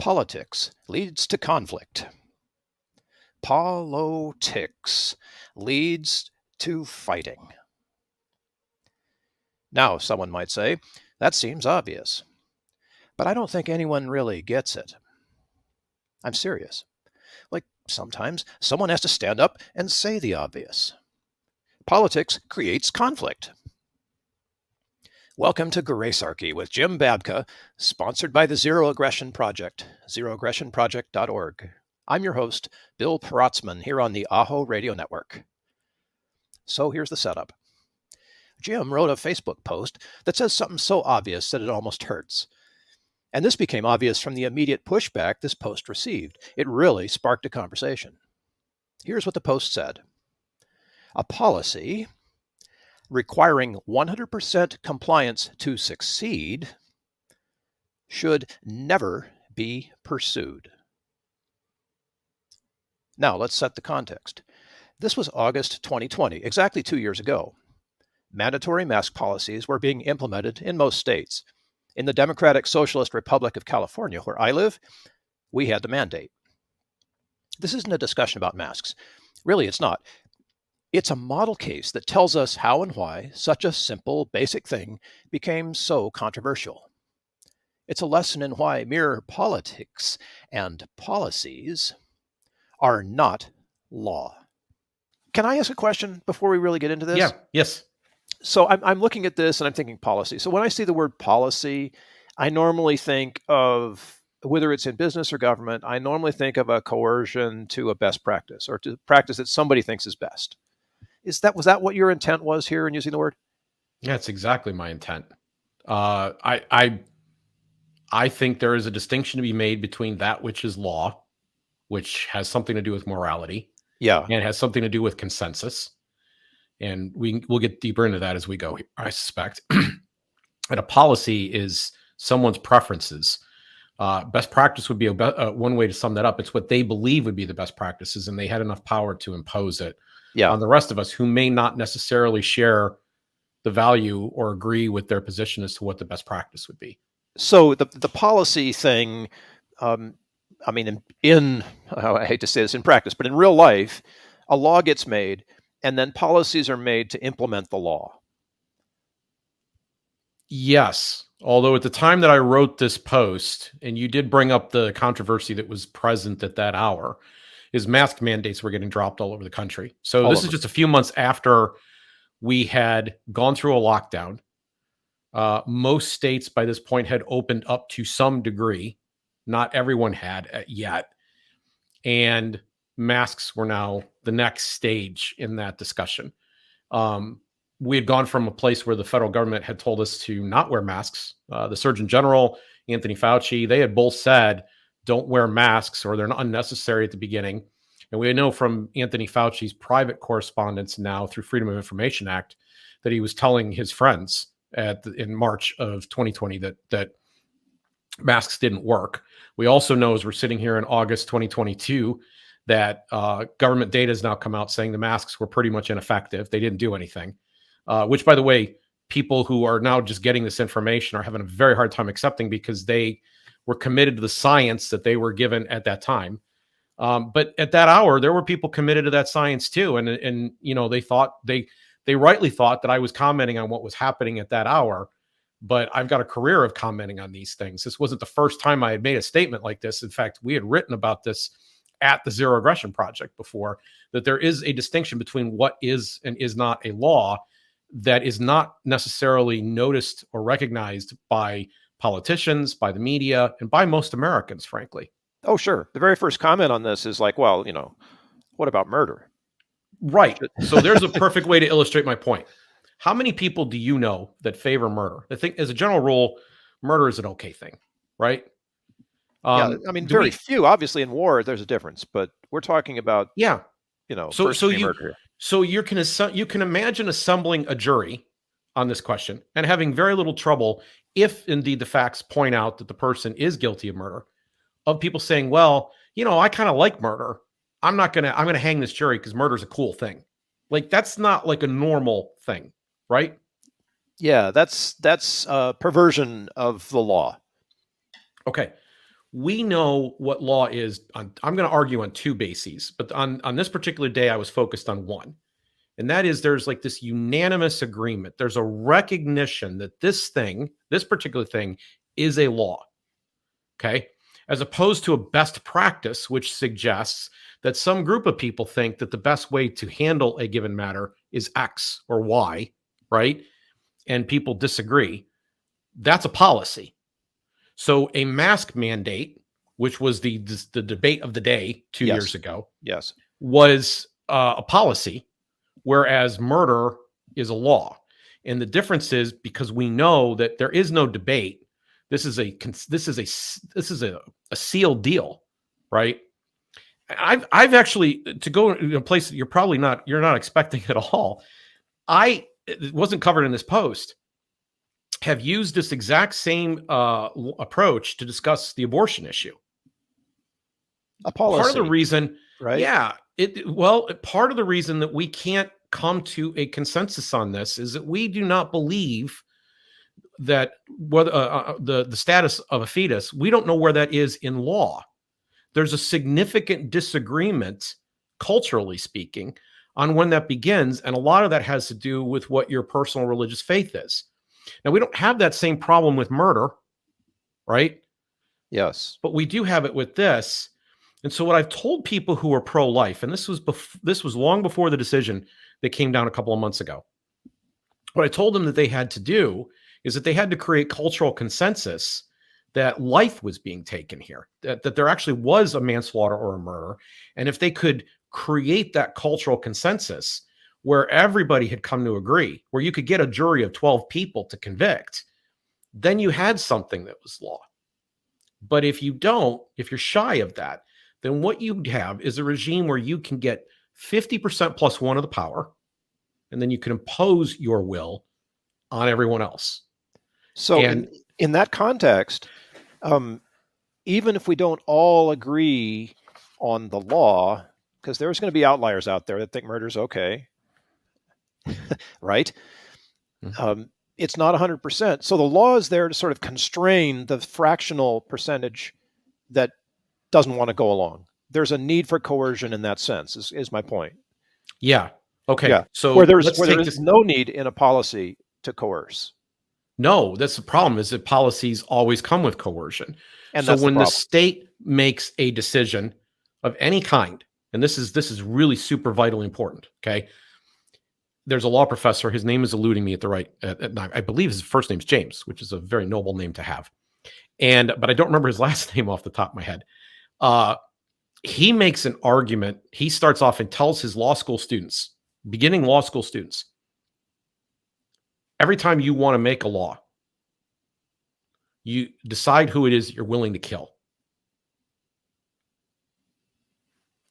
Politics leads to conflict. Politics leads to fighting. Now, someone might say, that seems obvious. But I don't think anyone really gets it. I'm serious. Like, sometimes someone has to stand up and say the obvious. Politics creates conflict. Welcome to Gracearchy with Jim Babka, sponsored by the Zero Aggression Project, zeroaggressionproject.org. I'm your host, Bill Perotzman, here on the AHO Radio Network. So here's the setup. Jim wrote a Facebook post that says something so obvious that it almost hurts. And this became obvious from the immediate pushback this post received. It really sparked a conversation. Here's what the post said. A policy requiring 100% compliance to succeed should never be pursued. Now, let's set the context. This was August 2020, exactly 2 years ago. Mandatory mask policies were being implemented in most states. In the Democratic Socialist Republic of California, where I live, we had the mandate. This isn't a discussion about masks. Really, it's not. It's a model case that tells us how and why such a simple, basic thing became so controversial. It's a lesson in why mere politics and policies are not law. Can I ask a question before we really get into this? Yeah, yes. So I'm looking at this and I'm thinking policy. So when I see the word policy, I normally think of, whether it's in business or government, I normally think of a coercion to a best practice or to practice that somebody thinks is best. Was that what your intent was here in using the word? Yeah, it's exactly my intent. I think there is a distinction to be made between that which is law, which has something to do with morality, and it has something to do with consensus. And we'll get deeper into that as we go, I suspect. And a policy is someone's preferences. Best practice would be one way to sum that up. It's what they believe would be the best practices, and they had enough power to impose it on the rest of us who may not necessarily share the value or agree with their position as to what the best practice would be. So the policy thing, I hate to say this in practice, but in real life, a law gets made and then policies are made to implement the law. Yes. Although at the time that I wrote this post, and you did bring up the controversy that was present at that hour, is mask mandates were getting dropped all over the country. So this is just a few months after we had gone through a lockdown. Most states by this point had opened up to some degree. Not everyone had yet. And masks were now the next stage in that discussion. We had gone from a place where the federal government had told us to not wear masks. The Surgeon General, Anthony Fauci, they had both said, don't wear masks or they're unnecessary at the beginning. And we know from Anthony Fauci's private correspondence now through Freedom of Information Act that he was telling his friends in March of 2020 that masks didn't work. We also know, as we're sitting here in August 2022, that government data has now come out saying the masks were pretty much ineffective. They didn't do anything, which, by the way, people who are now just getting this information are having a very hard time accepting because they were committed to the science that they were given at that time. But at that hour, there were people committed to that science too. And they thought they rightly thought that I was commenting on what was happening at that hour. But I've got a career of commenting on these things. This wasn't the first time I had made a statement like this. In fact, we had written about this at the Zero Aggression Project before, that there is a distinction between what is and is not a law that is not necessarily noticed or recognized by politicians, by the media, and by most Americans, frankly. Oh, sure. The very first comment on this is like, well, what about murder? Right. So there's a perfect way to illustrate my point. How many people do you know that favor murder? I think as a general rule, murder is an okay thing, right? Very few. Obviously, in war, there's a difference, but we're talking about, first-degree murder here. So you can imagine assembling a jury on this question and having very little trouble, if indeed the facts point out that the person is guilty of murder, of people saying, well, I kind of like murder. I'm going to hang this jury because murder is a cool thing. Like, that's not like a normal thing, right? Yeah, that's a perversion of the law. Okay. we know what law is. I'm going to argue on two bases, but on this particular day, I was focused on one. And that is there's like this unanimous agreement. There's a recognition that this particular thing is a law. Okay. As opposed to a best practice, which suggests that some group of people think that the best way to handle a given matter is X or Y, right? And people disagree. That's a policy. So a mask mandate, which was the debate of the day 2 years ago, was a policy, whereas murder is a law. And the difference is because we know that there is no debate. This is a sealed deal, right? I've actually, to go in a place that you're not expecting at all. It wasn't covered in this post, have used this exact same approach to discuss the abortion issue. A policy. Part of the reason, right? Yeah. Part of the reason that we can't come to a consensus on this is that we do not believe that whether the status of a fetus, we don't know where that is in law. There's a significant disagreement, culturally speaking, on when that begins. And a lot of that has to do with what your personal religious faith is. Now, we don't have that same problem with murder, right? Yes. But we do have it with this. And so what I've told people who are pro-life, and this was long before the decision that came down a couple of months ago, what I told them that they had to do is that they had to create cultural consensus that life was being taken here, that there actually was a manslaughter or a murder. And if they could create that cultural consensus where everybody had come to agree, where you could get a jury of 12 people to convict, then you had something that was law. But if you don't, if you're shy of that, then what you have is a regime where you can get 50% plus one of the power, and then you can impose your will on everyone else. So in that context, even if we don't all agree on the law, because there's going to be outliers out there that think murder's okay, right? Mm-hmm. It's not 100%. So the law is there to sort of constrain the fractional percentage that doesn't want to go along. There's a need for coercion in that sense, is my point. Yeah. Okay. Yeah. So where there is no need in a policy to coerce. No, that's the problem, is that policies always come with coercion. And so when the state makes a decision of any kind, and this is really super vitally important, okay? There's a law professor, his name is eluding me I believe his first name's James, which is a very noble name to have. But I don't remember his last name off the top of my head. He makes an argument. He starts off and tells his beginning law school students, every time you want to make a law, you decide who it is you're willing to kill.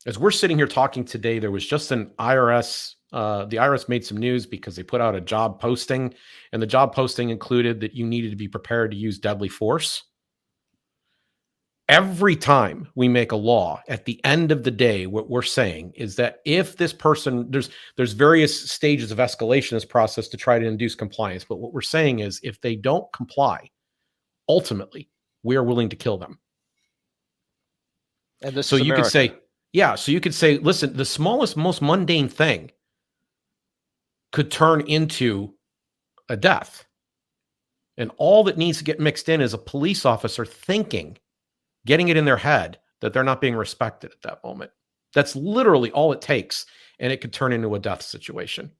As we're sitting here talking today, there was just an IRS, the IRS made some news because they put out a job posting, and the job posting included that you needed to be prepared to use deadly force. Every time we make a law, at the end of the day, what we're saying is that if this person, there's various stages of escalation in this process to try to induce compliance. But what we're saying is if they don't comply, ultimately, we are willing to kill them. And this so is you America. could say, yeah, so you could say, listen, the smallest, most mundane thing could turn into a death. And all that needs to get mixed in is a police officer getting it in their head that they're not being respected at that moment. That's literally all it takes, and it could turn into a death situation.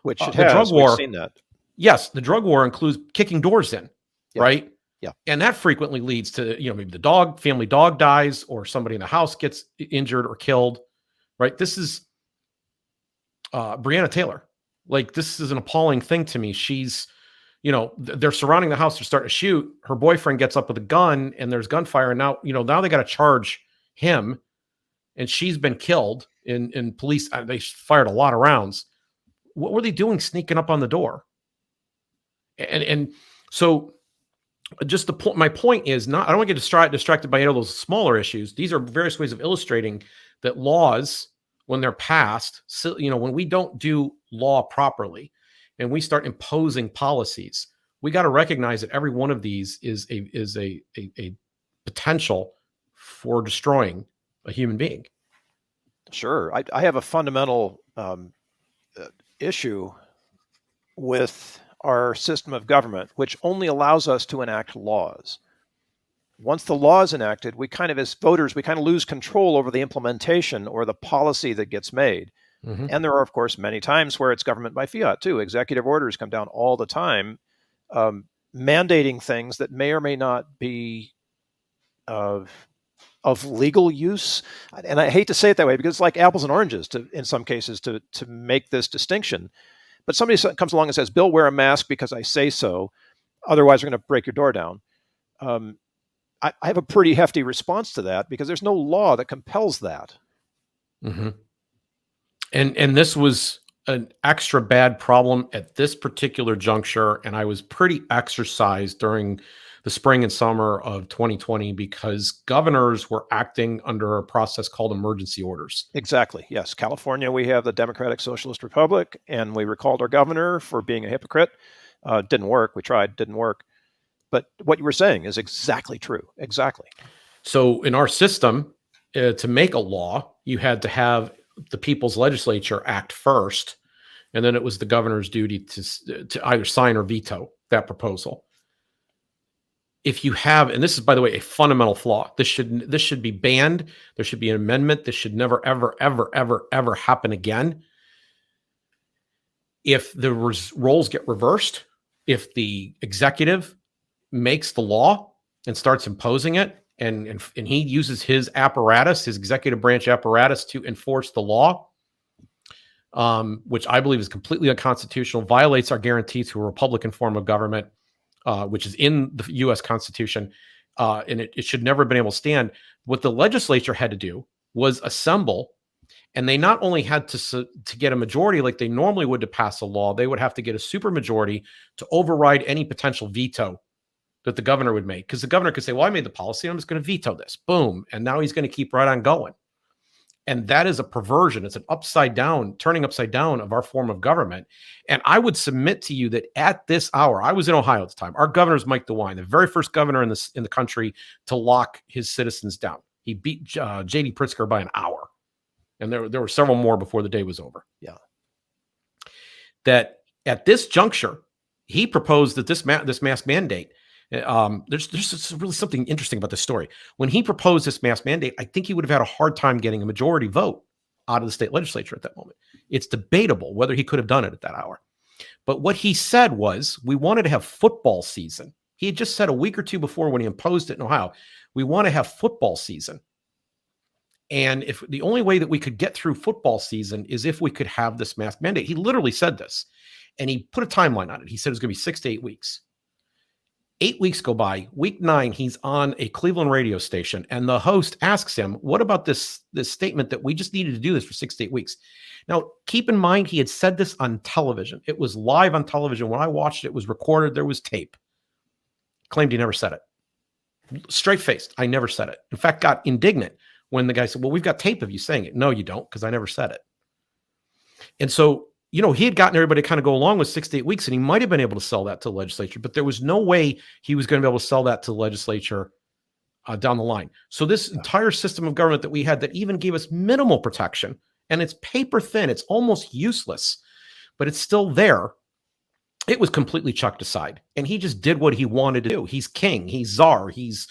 Which it the has. drug war, we've seen that. Yes, the drug war includes kicking doors in, right? Yeah. And that frequently leads to, maybe the family dog dies, or somebody in the house gets injured or killed, right? This is Breonna Taylor. Like, this is an appalling thing to me. She's, they're surrounding the house. They're starting to shoot. Her boyfriend gets up with a gun, and there's gunfire. And now, now they got to charge him, and she's been killed in police. They fired a lot of rounds. What were they doing sneaking up on the door? And so just my point is not, I don't want to get distracted by any of those smaller issues. These are various ways of illustrating that laws, when they're passed, when we don't do law properly, and we start imposing policies, we got to recognize that every one of these is a potential for destroying a human being. Sure. I have a fundamental issue with our system of government, which only allows us to enact laws. Once the law is enacted, we kind of, as voters, we kind of lose control over the implementation or the policy that gets made. Mm-hmm. And there are, of course, many times where it's government by fiat, too. Executive orders come down all the time, mandating things that may or may not be of legal use. And I hate to say it that way because it's like apples and oranges in some cases to make this distinction. But somebody comes along and says, Bill, wear a mask because I say so. Otherwise, we're going to break your door down. I have a pretty hefty response to that because there's no law that compels that. Mm-hmm. And this was an extra bad problem at this particular juncture. And I was pretty exercised during the spring and summer of 2020 because governors were acting under a process called emergency orders. Exactly. Yes. California, we have the Democratic Socialist Republic, and we recalled our governor for being a hypocrite. Didn't work. We tried. Didn't work. But what you were saying is exactly true. Exactly. So in our system, to make a law, you had to have the people's legislature act first, and then it was the governor's duty to either sign or veto that proposal. If you have, and this is, by the way, a fundamental flaw, this should be banned. There should be an amendment. This should never, ever, ever, ever, ever happen again. If the roles get reversed, if the executive makes the law and starts imposing it, and he uses his apparatus, his executive branch apparatus, to enforce the law, which I believe is completely unconstitutional, violates our guarantee to a Republican form of government, which is in the U.S. Constitution, and it should never have been able to stand. What the legislature had to do was assemble, and they not only had to get a majority like they normally would to pass a law, they would have to get a supermajority to override any potential veto that the governor would make. Because the governor could say, well, I made the policy, I'm just going to veto this. Boom. And now he's going to keep right on going. And that is a perversion. It's an turning upside down of our form of government. And I would submit to you that at this hour, I was in Ohio at the time. Our governor is Mike DeWine, the very first governor in the country to lock his citizens down. He beat J.D. Pritzker by an hour. And there were several more before the day was over. Yeah. That at this juncture, he proposed that this mask mandate, there's really something interesting about this story. When he proposed this mask mandate, I think he would have had a hard time getting a majority vote out of the state legislature at that moment. It's debatable whether he could have done it at that hour. But what he said was, we wanted to have football season. He had just said a week or two before when he imposed it in Ohio, we want to have football season. And if the only way that we could get through football season is if we could have this mask mandate. He literally said this, and he put a timeline on it. He said it was going to be 6 to 8 weeks. 8 weeks go by. Week 9, he's on a Cleveland radio station, and the host asks him, what about this statement that we just needed to do this for 6 to 8 weeks? Now, keep in mind, he had said this on television. It was live on television. When I watched it, it was recorded. There was tape. Claimed he never said it. Straight-faced. I never said it. In fact, got indignant when the guy said, well, we've got tape of you saying it. No, you don't, because I never said it. And so, he had gotten everybody to kind of go along with 6 to 8 weeks, and he might have been able to sell that to the legislature, but there was no way he was going to be able to sell that to the legislature down the line. So this entire system of government that we had that even gave us minimal protection, and it's paper thin, it's almost useless, but it's still there. It was completely chucked aside, and he just did what he wanted to do. He's king, he's czar, he's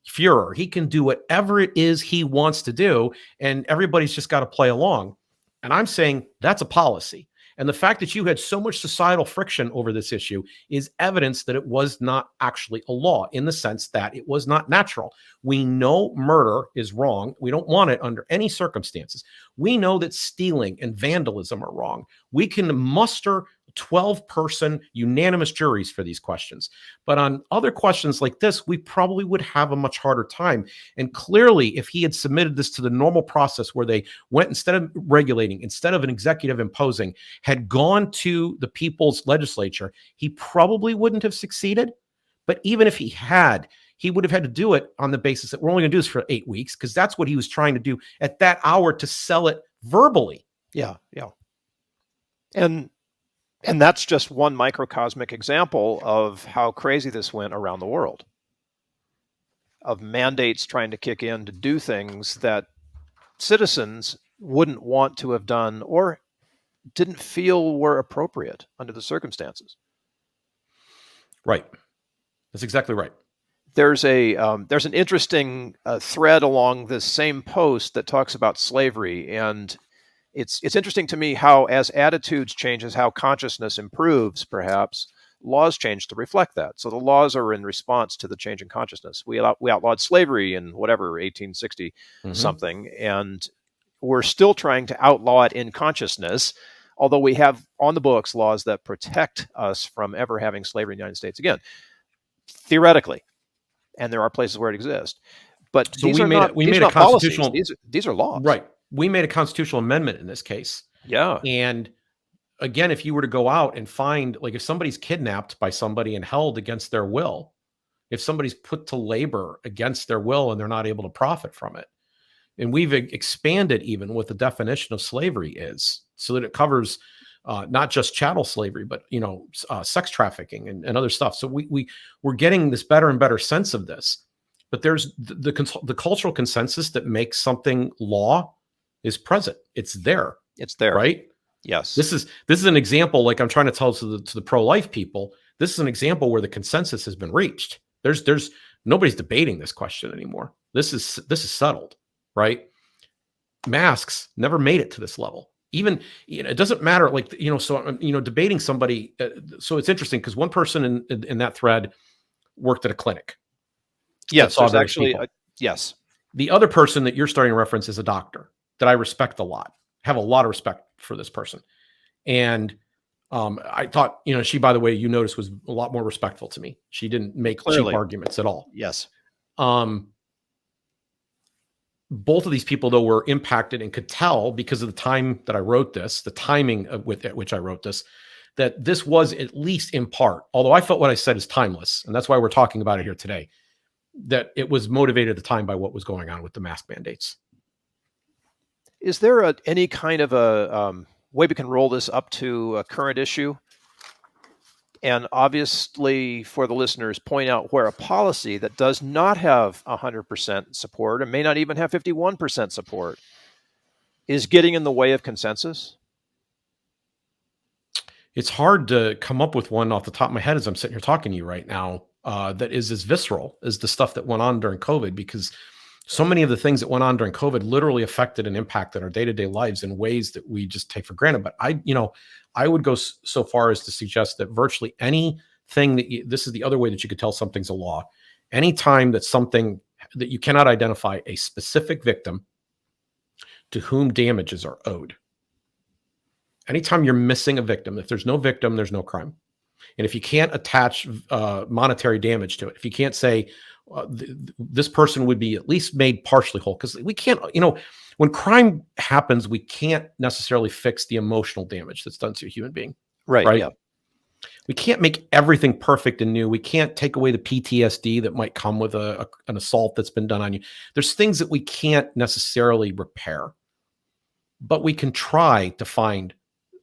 Führer. He can do whatever it is he wants to do, and everybody's just got to play along. And I'm saying that's a policy. And the fact that you had so much societal friction over this issue is evidence that it was not actually a law, in the sense that it was not natural. We know murder is wrong. We don't want it under any circumstances. We know that stealing and vandalism are wrong. We can muster 12-person unanimous juries for these questions. But on other questions like this, we probably would have a much harder time. And clearly, if he had submitted this to the normal process where they went, instead of regulating, instead of an executive imposing, had gone to the people's legislature, he probably wouldn't have succeeded. But even if he had, he would have had to do it on the basis that we're only going to do this for 8 weeks, because that's what he was trying to do at that hour, to sell it verbally. Yeah. And that's just one microcosmic example of how crazy this went around the world. of mandates trying to kick in to do things that citizens wouldn't want to have done or didn't feel were appropriate under the circumstances. Right. That's exactly right. There's an interesting thread along this same post that talks about slavery, and it's interesting to me how, as attitudes change, as how consciousness improves, perhaps laws change to reflect that. So the laws are in response to the change in consciousness. We outlawed slavery in whatever 1860 something, and we're still trying to outlaw it in consciousness, although we have on the books laws that protect us from ever having slavery in the United States again, theoretically. And there are places where it exists. But so these we are made not, we these made are a not policies. constitutional These are laws. Right. We made a constitutional amendment in this case. Yeah. And again, if you were to go out and find, like, if somebody's kidnapped by somebody and held against their will, if somebody's put to labor against their will and they're not able to profit from it, and we've expanded even what the definition of slavery is, so that it covers not just chattel slavery, but sex trafficking and other stuff. So we're getting this better and better sense of this. But there's the cultural consensus that makes something law is present. It's there. It's there, right? Yes. This is an example. Like I'm trying to tell to the pro-life people, this is an example where the consensus has been reached. There's nobody's debating this question anymore. This is settled, right? Masks never made it to this level. Even it doesn't matter. Like debating somebody. So it's interesting because one person in that thread worked at a clinic. Yes, there's actually yes. The other person that you're starting to reference is a doctor that I respect a lot. Have a lot of respect for this person, and I thought she, by the way, you noticed, was a lot more respectful to me. She didn't make cheap arguments at all. Yes. Both of these people, though, were impacted and could tell because of the time that I wrote this, the timing at which I wrote this, that this was at least in part, although I felt what I said is timeless, and that's why we're talking about it here today, that it was motivated at the time by what was going on with the mask mandates. Is there any kind of a way we can roll this up to a current issue? And obviously, for the listeners, point out where a policy that does not have 100% support and may not even have 51% support is getting in the way of consensus? It's hard to come up with one off the top of my head as I'm sitting here talking to you right now that is as visceral as the stuff that went on during COVID, because so many of the things that went on during COVID literally affected and impacted our day-to-day lives in ways that we just take for granted. But I would go so far as to suggest that virtually anything this is the other way that you could tell something's a law. Anytime that something that you cannot identify a specific victim to whom damages are owed. Anytime you're missing a victim, if there's no victim, there's no crime. And if you can't attach monetary damage to it, if you can't say this person would be at least made partially whole, because we can't, when crime happens, we can't necessarily fix the emotional damage that's done to a human being. Right. Yeah. We can't make everything perfect and new. We can't take away the PTSD that might come with an assault that's been done on you. There's things that we can't necessarily repair, but we can try to find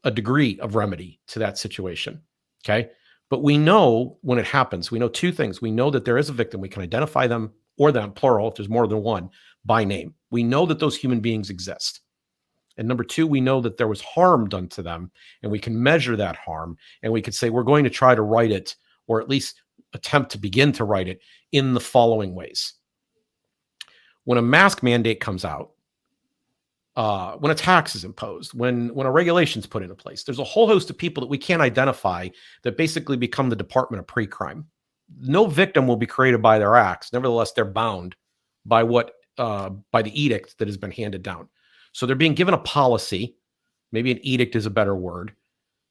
a degree of remedy to that situation. Okay. But we know when it happens, we know two things. We know that there is a victim. We can identify them, or them, plural, if there's more than one, by name. We know that those human beings exist. And number two, we know that there was harm done to them, and we can measure that harm, and we could say we're going to try to right it, or at least attempt to begin to right it in the following ways. When a mask mandate comes out, when a tax is imposed, when a regulation's put into place, there's a whole host of people that we can't identify that basically become the Department of Pre-Crime. No victim will be created by their acts. Nevertheless, they're bound by by the edict that has been handed down. So they're being given a policy, maybe an edict is a better word,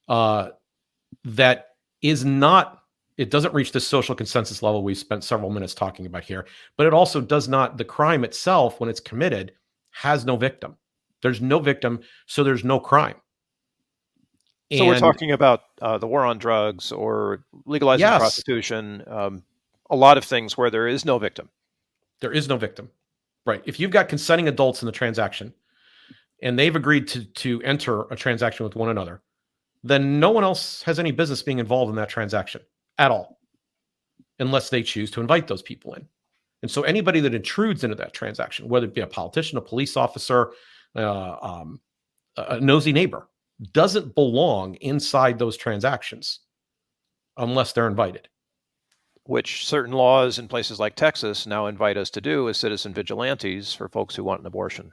that is not, it doesn't reach the social consensus level we've spent several minutes talking about here, but it also does not, the crime itself, when it's committed, has no victim. There's no victim, so there's no crime. So we're talking about the war on drugs or legalizing prostitution, a lot of things where there is no victim. There is no victim, right? If you've got consenting adults in the transaction and they've agreed to enter a transaction with one another, then no one else has any business being involved in that transaction at all, unless they choose to invite those people in. And so anybody that intrudes into that transaction, whether it be a politician, a police officer, a nosy neighbor, doesn't belong inside those transactions unless they're invited. Which certain laws in places like Texas now invite us to do as citizen vigilantes for folks who want an abortion.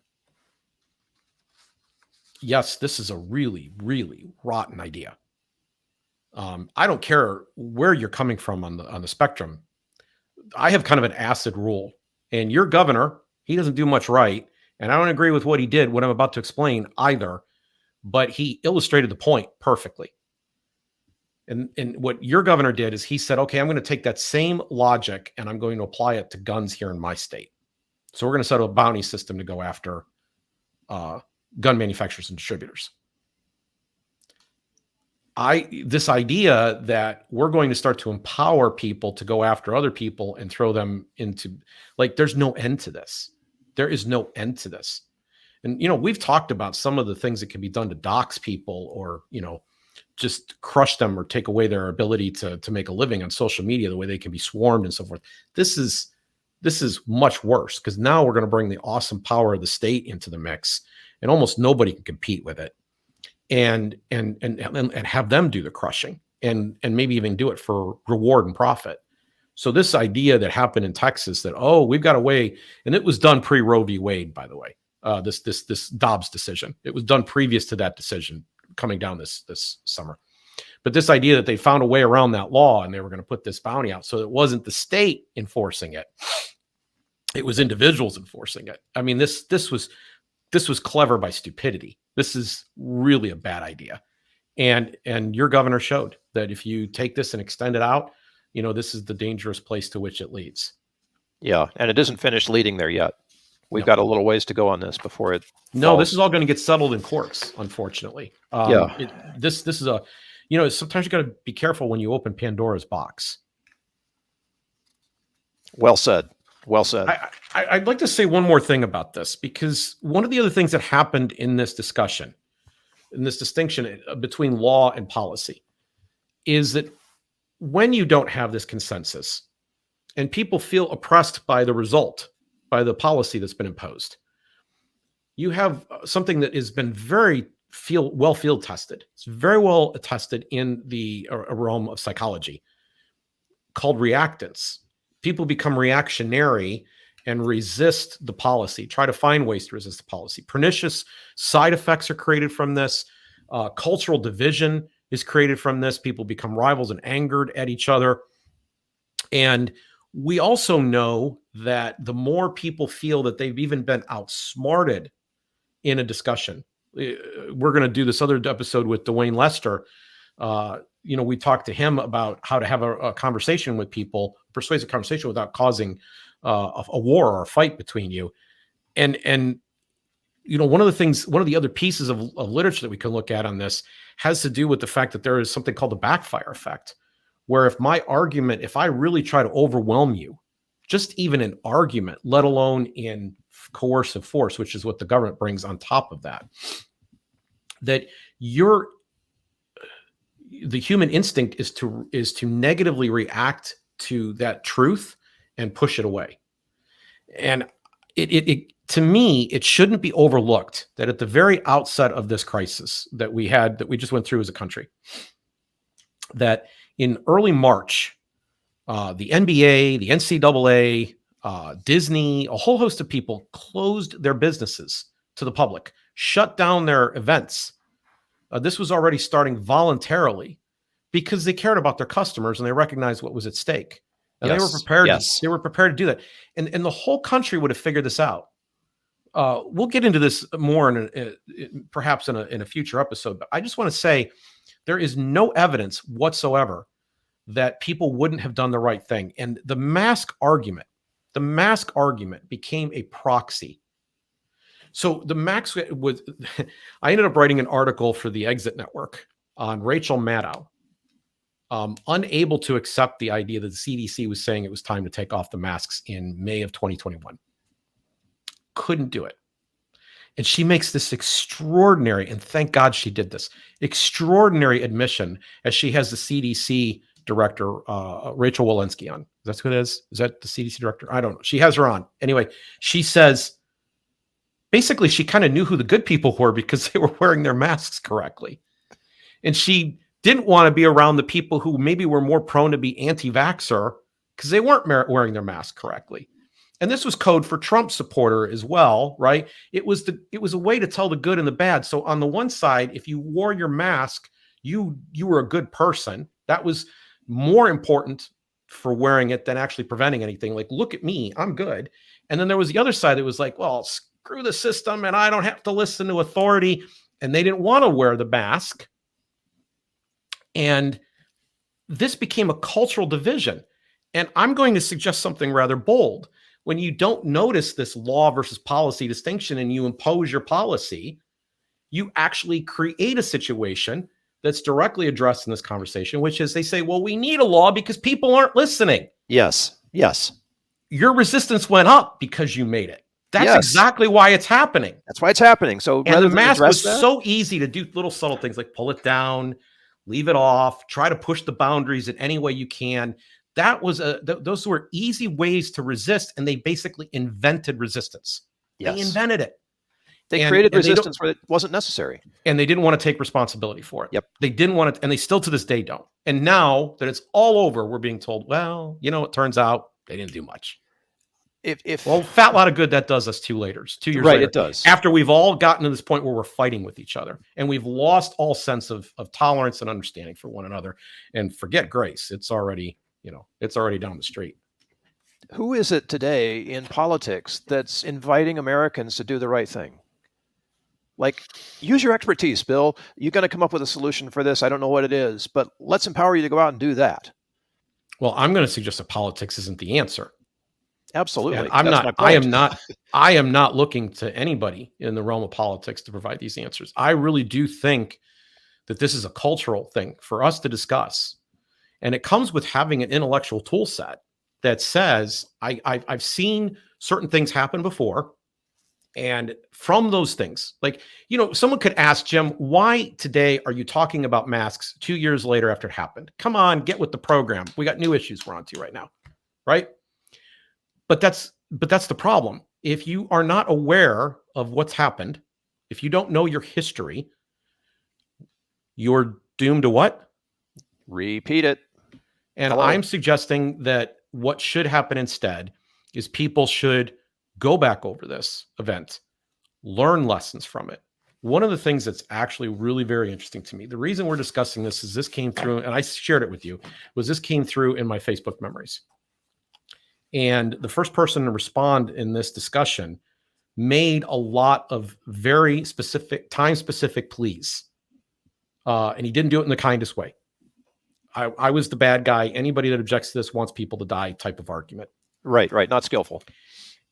Yes, this is a really, really rotten idea. I don't care where you're coming from on the spectrum. I have kind of an acid rule, and your governor, he doesn't do much right, and I don't agree with what he did, what I'm about to explain either, but he illustrated the point perfectly. And what your governor did is he said, okay, I'm going to take that same logic and I'm going to apply it to guns here in my state. So we're going to set a bounty system to go after gun manufacturers and distributors. This idea that we're going to start to empower people to go after other people and throw them into, like, there's no end to this. There is no end to this. And, we've talked about some of the things that can be done to dox people or, just crush them or take away their ability to make a living on social media, the way they can be swarmed and so forth. This is much worse because now we're going to bring the awesome power of the state into the mix, and almost nobody can compete with it, and have them do the crushing and maybe even do it for reward and profit. So this idea that happened in Texas that, we've got a way, and it was done pre-Roe v. Wade, by the way, this Dobbs decision. It was done previous to that decision coming down this summer. But this idea that they found a way around that law and they were going to put this bounty out. So it wasn't the state enforcing it. It was individuals enforcing it. I mean, this was clever by stupidity. This is really a bad idea. And your governor showed that if you take this and extend it out, this is the dangerous place to which it leads. Yeah. And it isn't finished leading there yet. We've got a little ways to go on this before it. No, this is all going to get settled in courts, unfortunately. This is sometimes you got to be careful when you open Pandora's box. Well said. Well said. I'd like to say one more thing about this, because one of the other things that happened in this discussion, in this distinction between law and policy, is that when you don't have this consensus and people feel oppressed by the result, by the policy that's been imposed, you have something that has been very field tested. It's very well attested in the realm of psychology, called reactance. People become reactionary and resist the policy, try to find ways to resist the policy. Pernicious side effects are created from this. Cultural division is created from this. People become rivals and angered at each other. And we also know that the more people feel that they've even been outsmarted in a discussion, we're going to do this other episode with Dwayne Lester. We talked to him about how to have a conversation with people, persuasive conversation without causing a war or a fight between you. And one of the other pieces of literature that we can look at on this has to do with the fact that there is something called the backfire effect, where if I really try to overwhelm you, just even an argument, let alone in coercive force, which is what the government brings on top of that, that the human instinct is to negatively react to that truth and push it away. And it to me, it shouldn't be overlooked that at the very outset of this crisis that we just went through as a country, that in early March, the NBA, the NCAA, Disney, a whole host of people closed their businesses to the public, shut down their events. This was already starting voluntarily because they cared about their customers and they recognized what was at stake. And they were prepared. They were prepared to do that. And the whole country would have figured this out. We'll get into this more perhaps in a future episode, but I just want to say there is no evidence whatsoever that people wouldn't have done the right thing. And the mask argument became a proxy. So the mask was, I ended up writing an article for the Exit Network on Rachel Maddow, unable to accept the idea that the CDC was saying it was time to take off the masks in May of 2021. Couldn't do it. And she makes this extraordinary, and thank God she did this, extraordinary admission as she has the CDC director, Rachel Walensky, on. That's who it is. Is that the CDC director? I don't know. She has her on. Anyway, she says, basically, she kind of knew who the good people were because they were wearing their masks correctly. And she didn't want to be around the people who maybe were more prone to be anti-vaxxer because they weren't wearing their mask correctly. And this was code for Trump supporter as well, right? It was a way to tell the good and the bad. So on the one side, if you wore your mask, you were a good person. That was more important for wearing it than actually preventing anything. Like, look at me, I'm good. And then there was the other side that was like, well, screw the system and I don't have to listen to authority. And they didn't want to wear the mask. And this became a cultural division. And I'm going to suggest something rather bold. When you don't notice this law versus policy distinction and you impose your policy, you actually create a situation that's directly addressed in this conversation, which is they say, well, we need a law because people aren't listening. Yes. Your resistance went up because you made it. That's exactly why it's happening. That's why it's happening. So and the mask was so easy to do little subtle things like pull it down, leave it off, try to push the boundaries in any way you can. That was those were easy ways to resist, and they basically invented resistance. Yes. They invented it. They created resistance where it wasn't necessary. And they didn't want to take responsibility for it. Yep. They didn't want it, and they still to this day don't. And now that it's all over, we're being told, well, it turns out they didn't do much. Well, fat lot of good that does us 2 years later. Right, it does. After we've all gotten to this point where we're fighting with each other and we've lost all sense of tolerance and understanding for one another. And forget grace. It's already down the street. Who is it today in politics that's inviting Americans to do the right thing? Like, use your expertise, Bill. You're going to come up with a solution for this. I don't know what it is, but let's empower you to go out and do that. Well, I'm going to suggest that politics isn't the answer. Absolutely. I am not looking to anybody in the realm of politics to provide these answers. I really do think that this is a cultural thing for us to discuss. And it comes with having an intellectual tool set that says, I've seen certain things happen before. And from those things, like, someone could ask, Jim, why today are you talking about masks 2 years later after it happened? Come on, get with the program. We got new issues we're on to right now, right? But that's the problem. If you are not aware of what's happened, if you don't know your history, you're doomed to what? Repeat it. And I'm suggesting that what should happen instead is people should go back over this event, learn lessons from it. One of the things that's actually really very interesting to me, the reason we're discussing this is this came through, and I shared it with you, was this came through in my Facebook memories. And the first person to respond in this discussion made a lot of very specific, time-specific pleas. And he didn't do it in the kindest way. I was the bad guy. Anybody that objects to this wants people to die type of argument. Right. Not skillful.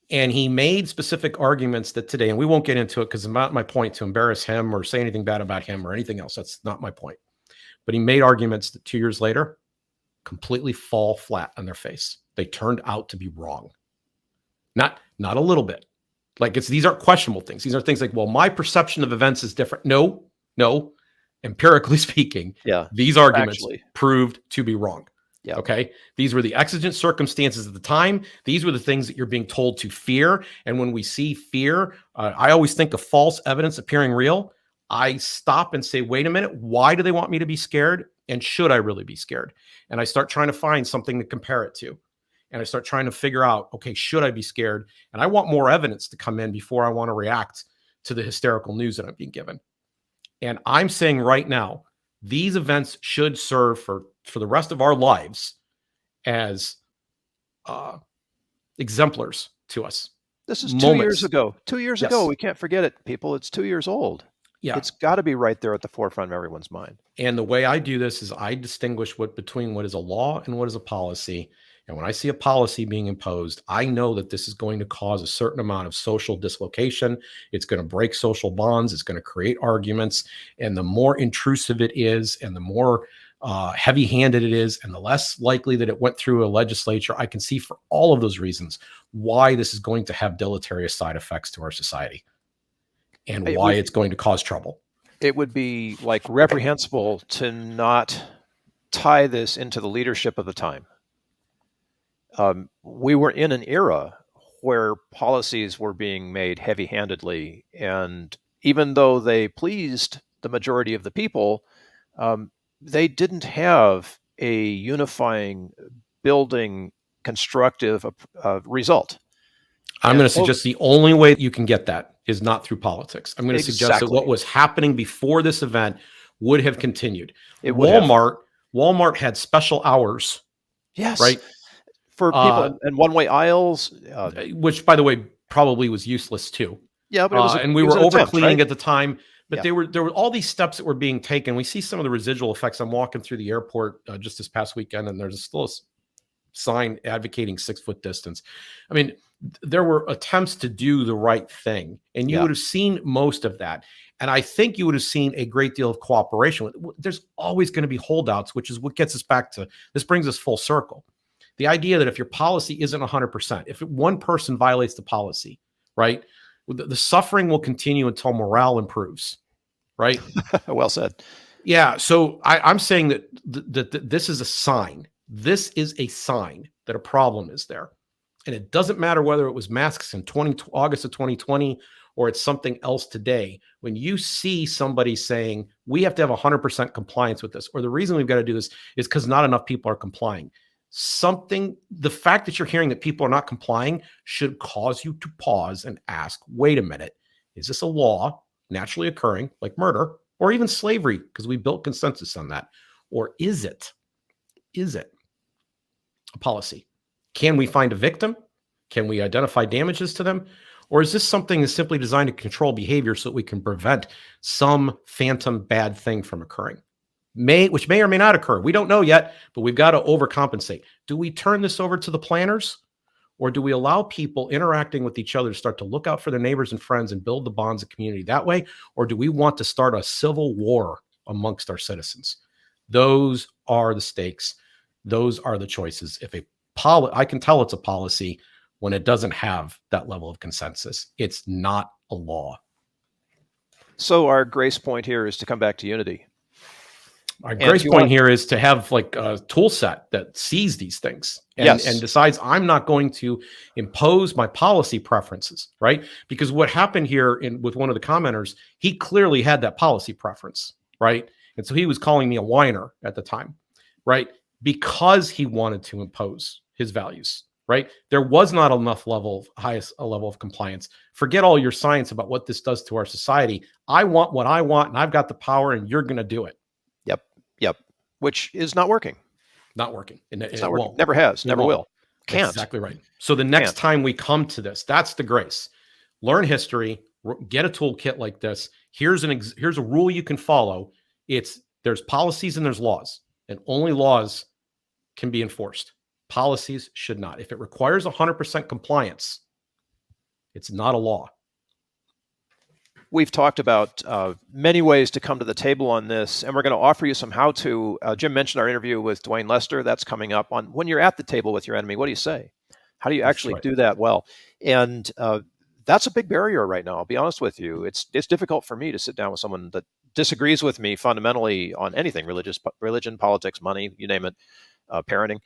And he made specific arguments that today, and we won't get into it because it's not my point to embarrass him or say anything bad about him or anything else. That's not my point. But he made arguments that 2 years later completely fall flat on their face. They turned out to be wrong. Not a little bit. Like these aren't questionable things. These are things like, well, my perception of events is different. No. Empirically speaking, these arguments proved to be wrong. Yeah. Okay. These were the exigent circumstances at the time. These were the things that you're being told to fear. And when we see fear, I always think of false evidence appearing real. I stop and say, wait a minute, why do they want me to be scared? And should I really be scared? And I start trying to find something to compare it to. And I start trying to figure out, okay, should I be scared? And I want more evidence to come in before I want to react to the hysterical news that I'm being given. And I'm saying right now, these events should serve for the rest of our lives as exemplars to us. This is 2 years ago. 2 years ago. We can't forget it, people. It's 2 years old. Yeah. It's got to be right there at the forefront of everyone's mind. And the way I do this is I distinguish between what is a law and what is a policy. And when I see a policy being imposed, I know that this is going to cause a certain amount of social dislocation. It's going to break social bonds. It's going to create arguments. And the more intrusive it is and the more heavy-handed it is and the less likely that it went through a legislature, I can see for all of those reasons why this is going to have deleterious side effects to our society and why it's going to cause trouble. It would be like reprehensible to not tie this into the leadership of the time. we were in an era where policies were being made heavy-handedly, and even though they pleased the majority of the people, they didn't have a unifying, building, constructive result. I'm going to suggest the only way you can get that is not through politics. I'm going to suggest that what was happening before this event would have continued. Walmart had special hours. Yes. Right. For people and one-way aisles. Which, by the way, probably was useless too. Yeah, but and we were over cleaning at the time. But there were all these steps that were being taken. We see some of the residual effects. I'm walking through the airport just this past weekend, and there's still a sign advocating 6-foot distance. I mean, there were attempts to do the right thing, and you would have seen most of that. And I think you would have seen a great deal of cooperation. There's always going to be holdouts, which is what gets us back to this, brings us full circle. The idea that if your policy isn't 100%, if one person violates the policy, right, the suffering will continue until morale improves, right? Well said. Yeah. So I'm saying that this is a sign. This is a sign that a problem is there. And it doesn't matter whether it was masks in August of 2020 or it's something else today. When you see somebody saying, we have to have 100% compliance with this, or the reason we've got to do this is because not enough people are complying. The fact that you're hearing that people are not complying should cause you to pause and ask, wait a minute, is this a law naturally occurring like murder or even slavery? Because we built consensus on that. Or is it a policy? Can we find a victim? Can we identify damages to them? Or is this something that's simply designed to control behavior so that we can prevent some phantom bad thing from occurring? Which may or may not occur. We don't know yet, but we've got to overcompensate. Do we turn this over to the planners, or do we allow people interacting with each other to start to look out for their neighbors and friends and build the bonds of community that way? Or do we want to start a civil war amongst our citizens? Those are the stakes. Those are the choices. I can tell it's a policy when it doesn't have that level of consensus. It's not a law. So our grace point here is to come back to unity. Our grace point here is to have like a tool set that sees these things and decides I'm not going to impose my policy preferences, right? Because what happened here with one of the commenters, he clearly had that policy preference, right? And so he was calling me a whiner at the time, right? Because he wanted to impose his values, right? There was not enough level of compliance. Forget all your science about what this does to our society. I want what I want, and I've got the power, and you're going to do it. Yep. Which is not working. Not working. It's not working. Never has. Never will. Can't. Exactly right. So the next time we come to this, that's the grace. Learn history. Get a toolkit like this. Here's a rule you can follow. There's policies and there's laws, and only laws can be enforced. Policies should not. If it requires 100% compliance, it's not a law. We've talked about many ways to come to the table on this, and we're going to offer you some how-to. Jim mentioned our interview with Dwayne Lester. That's coming up on when you're at the table with your enemy. What do you say? How do you actually do that well? And that's a big barrier right now. I'll be honest with you. It's difficult for me to sit down with someone that disagrees with me fundamentally on anything, religion, politics, money, you name it, parenting.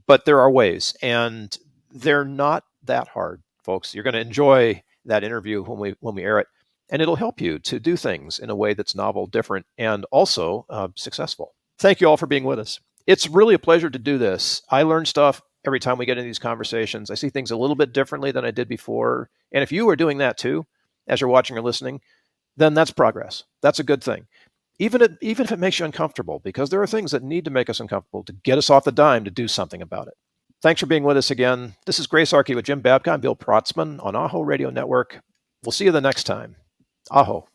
But there are ways, and they're not that hard, folks. You're going to enjoy that interview when we air it. And it'll help you to do things in a way that's novel, different, and also successful. Thank you all for being with us. It's really a pleasure to do this. I learn stuff every time we get into these conversations. I see things a little bit differently than I did before. And if you are doing that too, as you're watching or listening, then that's progress. That's a good thing. Even if it makes you uncomfortable, because there are things that need to make us uncomfortable to get us off the dime to do something about it. Thanks for being with us again. This is Gracearchy with Jim Babka. I'm Bill Protzman on AHO Radio Network. We'll see you the next time. AHO.